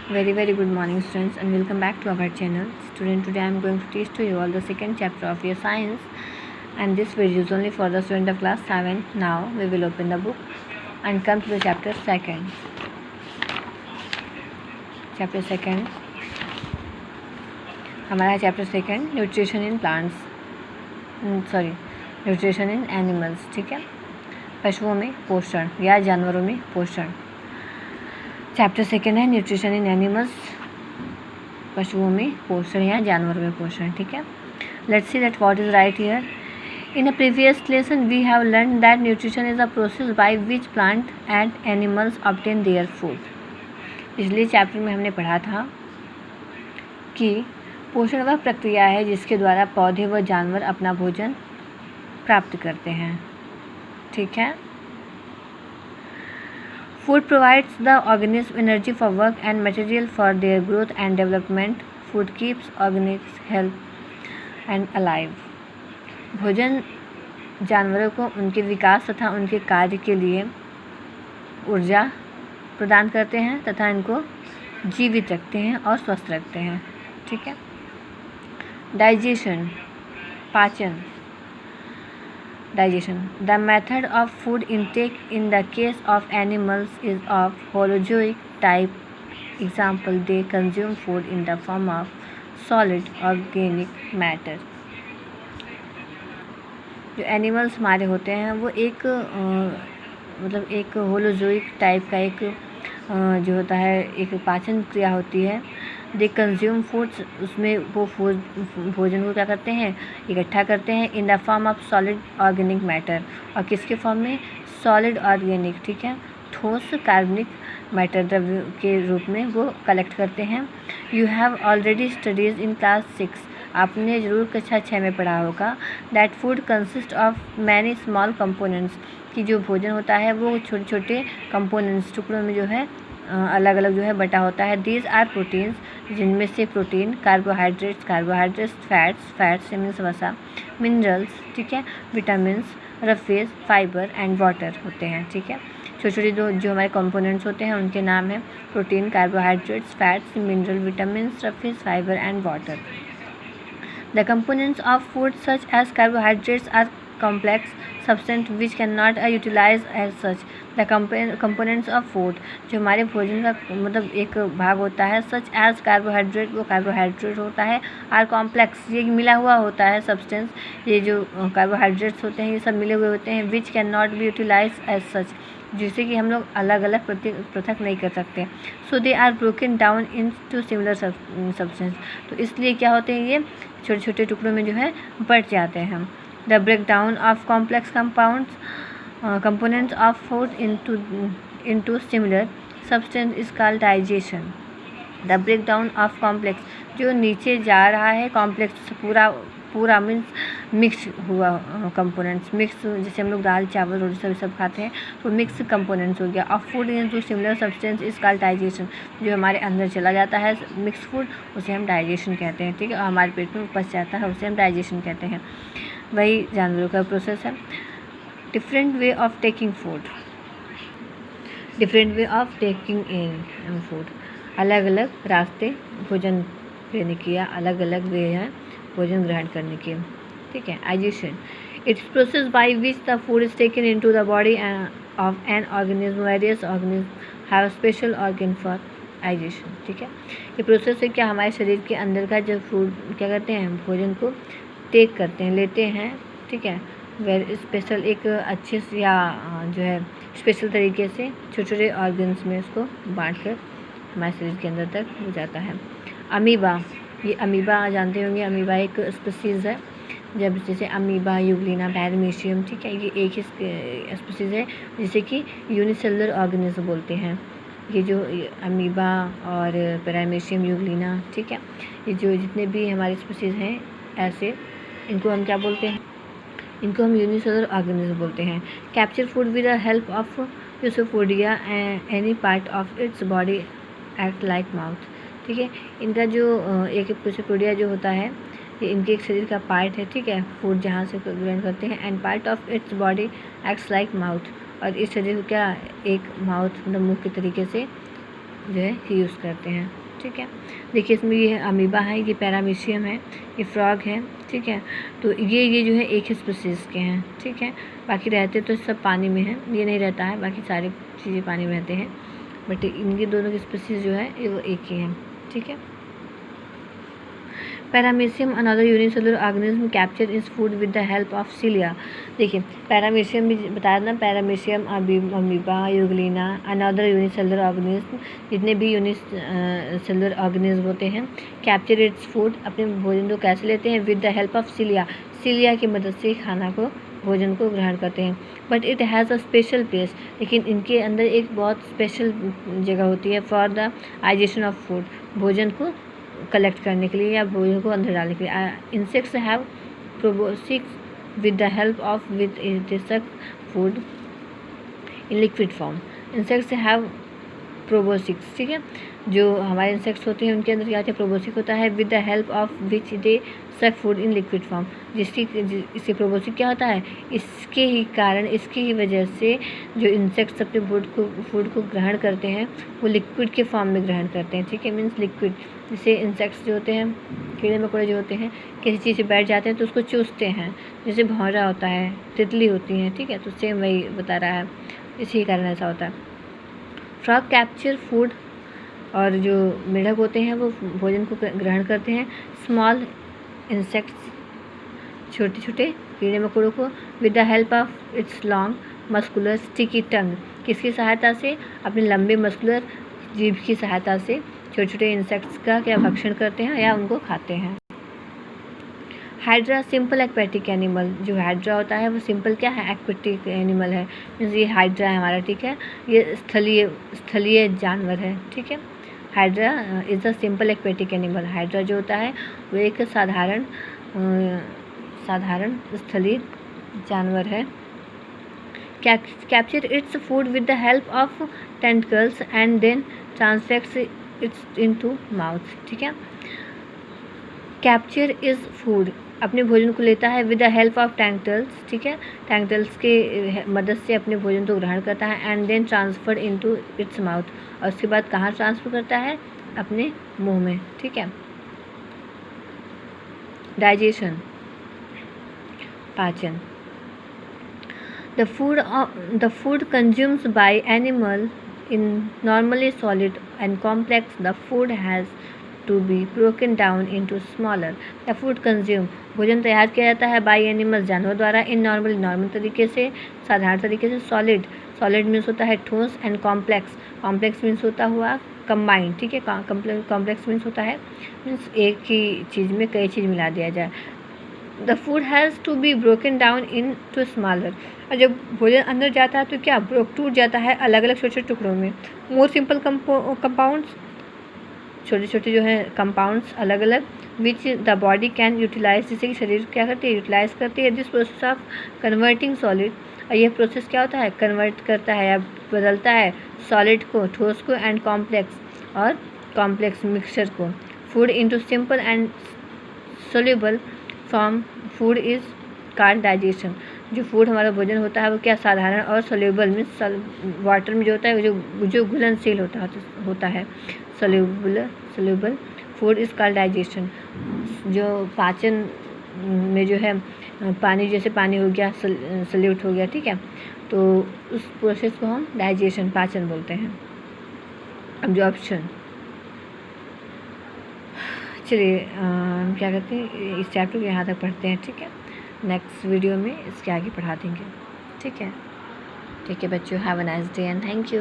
Very good morning, students, and welcome back to our channel. Student, today I am going to teach to you all the second chapter of your science, and this video is only for the student of class 7. Now we will open the book and come to the chapter second. Chapter second हमारा chapter second nutrition in plants nutrition in animals. ठीक है, पशुओं में पोषण या जानवरों में पोषण. चैप्टर सेकेंड है न्यूट्रिशन इन एनिमल्स, पशुओं में पोषण या जानवरों में पोषण. ठीक है, let's see that what is right here. In a previous lesson we have learn that nutrition is a process by which plant and animals obtain their food. पिछले चैप्टर में हमने पढ़ा था कि पोषण वह प्रक्रिया है जिसके द्वारा पौधे व जानवर अपना भोजन प्राप्त करते हैं. ठीक है. Food provides the organism energy for work and material for their growth and development. Food keeps organisms healthy and alive. भोजन जानवरों को उनके विकास तथा उनके कार्य के लिए ऊर्जा प्रदान करते हैं तथा इनको जीवित रखते हैं और स्वस्थ रखते हैं. ठीक है. डाइजेशन, पाचन. Digestion. The method of food intake in the case of animals is of holozoic type. Example, they consume food in the form of solid organic matter. जो एनिमल्स हमारे होते हैं वो एक एक होलोजोइक टाइप का एक जो होता है एक पाचन क्रिया होती है. दे कंज्यूम फूड्स, उसमें वो भोजन को क्या करते हैं, इकट्ठा करते हैं. In the form of solid organic matter, और किसके फॉर्म में, सॉलिड ऑर्गेनिक. ठीक है, ठोस कार्बनिक मैटर द्रव्य के रूप में वो कलेक्ट करते हैं. You have already studies in class 6, आपने ज़रूर कक्षा 6 में पढ़ा होगा. That food consist of many small components, कि जो भोजन होता है वो छोटे छोटे कंपोनेंट्स, टुकड़ों में जो है अलग अलग जो है बटा होता है. दीज आर प्रोटीन्स, जिनमें से प्रोटीन, कार्बोहाइड्रेट्स, फैट्स मीन्स वसा, मिनरल्स. ठीक है, vitamins, roughage, fibre and water होते हैं. ठीक है, छोटे छोटे जो हमारे कंपोनेंट्स होते हैं उनके नाम है protein, carbohydrates, fats, mineral, vitamins, roughage, fibre and water. The components of food such as carbohydrates are complex substance which cannot utilize as such. The components of food, जो हमारे भोजन का मतलब एक भाग होता है, such as carbohydrate, वो कार्बोहाइड्रेट होता है. are complex, ये मिला हुआ होता है सब्सटेंस, ये जो कार्बोहाइड्रेट्स होते हैं ये सब मिले हुए होते हैं. which cannot be utilized as such, जिससे कि हम लोग अलग अलग पृथक नहीं कर सकते. So they are broken down into similar substance, तो इसलिए क्या होते हैं, ये छोटे छोटे टुकड़ों में जो है बट जाते हैं. The break down of complex components of food into similar substance is called digestion. The break down of complex, जो नीचे जा रहा है, कॉम्प्लेक्स पूरा मीन्स मिक्स हुआ कंपोनेंट्स, मिक्स जैसे हम लोग दाल चावल रोटी सब खाते हैं तो मिक्स कंपोनेंट्स हो गया. Of food into similar substance is called digestion, जो हमारे अंदर चला जाता है मिक्स फूड उसे हम डाइजेशन कहते हैं. ठीक है, और हमारे पेट में पच जाता है उसे हम डाइजेशन कहते हैं. वही जानवरों का प्रोसेस है. Different way of taking food, different way of taking in food, अलग अलग रास्ते भोजन लेने की या अलग अलग वे हैं भोजन ग्रहण करने के. ठीक है. Digestion, it's process by which the food is taken into the body of an organism. Various organism have special organ for digestion. ठीक है, ये प्रोसेस है क्या, हमारे शरीर के अंदर का जब फूड क्या करते हैं, भोजन को टेक करते हैं, लेते हैं. ठीक है, वेरी स्पेशल एक अच्छे से या जो है स्पेशल तरीके से छोटे छोटे ऑर्गन्स में उसको बांट कर हमारे शरीर के अंदर तक हो जाता है. अमीबा, ये अमीबा जानते होंगे, अमीबा एक स्पीसीज़ है, जब जैसे अमीबा, यूग्लिना, पैरामीशियम. ठीक है, ये एक ही स्पीसीज़ है जिसे कि यूनिसेलुलर ऑर्गेनिज्म बोलते हैं. ये जो अमीबा और पैरामीशियम, यूग्लिना, ठीक है, ये जो जितने भी हमारे स्पीसीज़ हैं ऐसे, इनको हम क्या बोलते हैं, इनको हम यूनिसेलुलर ऑर्गेनिज्म बोलते हैं. Capture food with the help of pseudopodia any part of its body act like mouth. ठीक है, इनका जो एक यूसोफोडिया जो होता है ये इनके एक शरीर का पार्ट है. ठीक है, फूड जहाँ से ग्रहण करते हैं. And part of its body acts like mouth, और इस शरीर को क्या एक माउथ मतलब मुँह के तरीके से जो है यूज़ करते हैं। ठीक है, देखिए इसमें ये अमीबा है, ये पैरामीशियम है, ये फ्रॉग है। ठीक है, तो ये जो है एक ही स्पीसीज़ के हैं। ठीक है, बाकी रहते तो सब पानी में हैं, ये नहीं रहता है, बाकी सारी चीज़ें पानी में रहते हैं, बट इनके दोनों की स्पीसीज़ जो है वो एक ही हैं। ठीक है, paramecium another unicellular organism capture is food with the help of cilia. देखिए पैरामीशियम भी बताया ना, paramecium amoeba euglena another unicellular organism, जितने भी यूनिसेलुलर ऑर्गेनिज्म होते हैं, कैप्चर इट्स फूड, अपने भोजन को कैसे लेते हैं, with the help of cilia, cilia की मदद से खाना को भोजन को ग्रहण करते हैं। But it has a special place, लेकिन इनके अंदर एक बहुत स्पेशल जगह होती है for the digestion of food, भोजन को कलेक्ट करने के लिए या भोजन को अंदर डालने के लिए। Insects have proboscis with the help of with insect food in liquid form. Insects have proboscis, ठीक है, जो हमारे इंसेक्ट्स होते हैं उनके अंदर क्या होता है, प्रोबोसिक होता है, with the help of which they suck food in liquid form. इससे प्रोबोसिक क्या होता है, इसके ही कारण, इसकी ही वजह से जो इंसेक्ट्स अपने फूड को ग्रहण करते हैं वो लिक्विड के फॉर्म में ग्रहण करते हैं। ठीक है, मीन्स लिक्विड। जैसे इंसेक्ट्स जो होते हैं, कीड़े मकोड़े जो होते हैं, किसी चीज़ से बैठ जाते हैं तो उसको चूसते हैं, जैसे भौरा होता है, तितली होती हैं। ठीक है, तो सेम वही बता रहा है, इसी कारण ऐसा होता है। फ्रॉग कैप्चर फूड, और जो मेढक होते हैं वो भोजन को ग्रहण करते हैं स्मॉल इंसेक्ट्स, छोटे छोटे कीड़े मकोड़ों को, with the help of its long muscular sticky tongue, किसकी सहायता से, अपने लंबे मस्कुलर जीभ की सहायता से छोटे छोटे इंसेक्ट्स का क्या भक्षण करते हैं या उनको खाते हैं। हाइड्रा सिंपल एक्वेटिक एनिमल, जो हाइड्रा होता है वो सिंपल क्या है, एक्वेटिक एनिमल है, मीन्स ये हाइड्रा है हमारा। ठीक है, ये स्थलीय जानवर है। ठीक है, hydra is a simple aquatic animal. Hydra जो होता है वो एक साधारण स्थलीय जानवर है। Capture its food with the help of tentacles and then transfers its into mouth. ठीक है, कैप्चर इज़ फूड, अपने भोजन को लेता है with the help of tentacles. ठीक है, टेंटिकल्स के मदद से अपने भोजन को ग्रहण करता है, and then transfer into its mouth, और उसके बाद कहाँ ट्रांसफ़र करता है, अपने मुंह में। ठीक है, डाइजेशन, पाचन। The food consumed by animal in normally solid and complex, the food has to be broken down into smaller. The food consumed, भोजन तैयार किया जाता है बाई एनिमल, जानवर द्वारा, इन नॉर्मल तरीके से, साधारण तरीके से, सॉलिड मीन्स होता है ठोस, एंड कॉम्प्लेक्स मीन्स होता हुआ कंबाइंड। ठीक है, कॉम्प्लेक्स मीन्स होता है मीन्स एक ही चीज़ में कई चीज़ मिला दिया जाए। The food has to be broken down into smaller, और जब भोजन अंदर जाता है तो क्या टूट जाता है अलग अलग छोटे छोटे टुकड़ों में। मोर सिंपल कंपाउंड्स, छोटे छोटे जो है कंपाउंड्स अलग अलग, which the body can utilise, जिससे कि शरीर क्या करती है, यूटिलाइज करती है। This process of converting solid, और यह प्रोसेस क्या होता है, कन्वर्ट करता है या बदलता है सॉलिड को, ठोस को, एंड कॉम्प्लेक्स मिक्सचर को, food into simple and soluble form. Food is called digestion, जो फूड हमारा भोजन होता है वो क्या, साधारण और सोल्यूबल मीन्स वाटर में जो होता है जो घुलनशील होता है, soluble food is called digestion. जो पाचन में जो है पानी, जैसे पानी हो गया, सल्यूट हो गया। ठीक है, तो उस प्रोसेस को हम डाइजेशन, पाचन बोलते हैं। अब्जॉर्प्शन, चलिए क्या कहते हैं, इस चैप्टर को यहाँ तक पढ़ते हैं। ठीक है, नेक्स्ट वीडियो में इसके आगे पढ़ा देंगे। ठीक है बच्चों, have a nice day and thank you.